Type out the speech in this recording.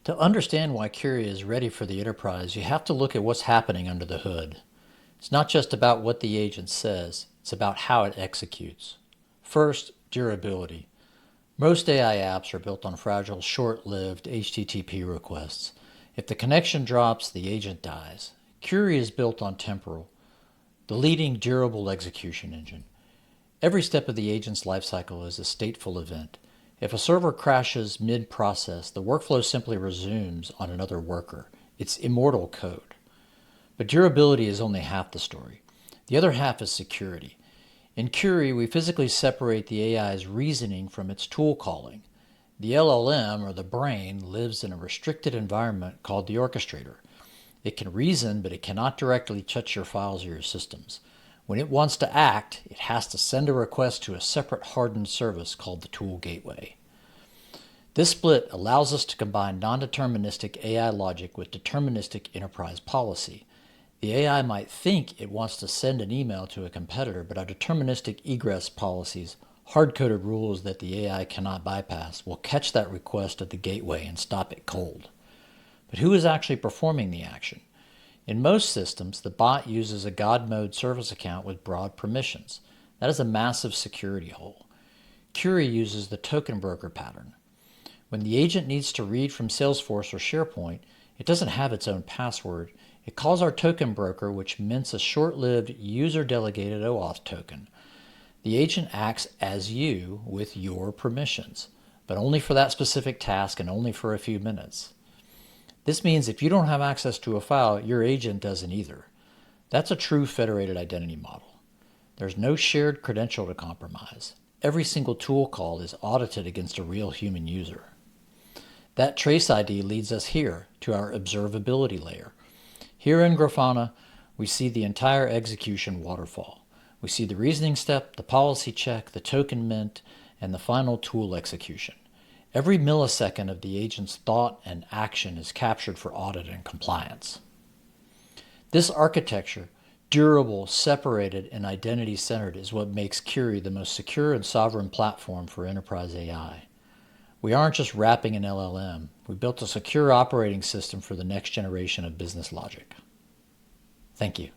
To understand why QURii is ready for the enterprise, you have to look at what's happening under the hood. It's not just about what the agent says, it's about how it executes. First, durability. Most AI apps are built on fragile, short-lived HTTP requests. If the connection drops, the agent dies. QURii is built on temporal, the leading durable execution engine. Every step of the agent's lifecycle is a stateful event. If a server crashes mid-process, the workflow simply resumes on another worker. It's immortal code. But durability is only half the story. The other half is security. In QURii, we physically separate the AI's reasoning from its tool calling. The LLM, or the brain, lives in a restricted environment called the orchestrator. It can reason, but it cannot directly touch your files or your systems. When it wants to act, it has to send a request to a separate hardened service called the tool gateway. This split allows us to combine non-deterministic AI logic with deterministic enterprise policy. The AI might think it wants to send an email to a competitor, but our deterministic egress policies, hard-coded rules that the AI cannot bypass, will catch that request at the gateway and stop it cold. But who is actually performing the action? In most systems, the bot uses a God mode service account with broad permissions. That is a massive security hole. QURii uses the token broker pattern. When the agent needs to read from Salesforce or SharePoint, it doesn't have its own password. It calls our token broker, which mints a short-lived user-delegated OAuth token. The agent acts as you with your permissions, but only for that specific task and only for a few minutes. This means if you don't have access to a file, your agent doesn't either. That's a true federated identity model. There's no shared credential to compromise. Every single tool call is audited against a real human user. That trace ID leads us here to our observability layer. Here in Grafana, we see the entire execution waterfall. We see the reasoning step, the policy check, the token mint, and the final tool execution. Every millisecond of the agent's thought and action is captured for audit and compliance. This architecture, durable, separated, and identity-centered, is what makes QURii the most secure and sovereign platform for enterprise AI. We aren't just wrapping an LLM. We built a secure operating system for the next generation of business logic. Thank you.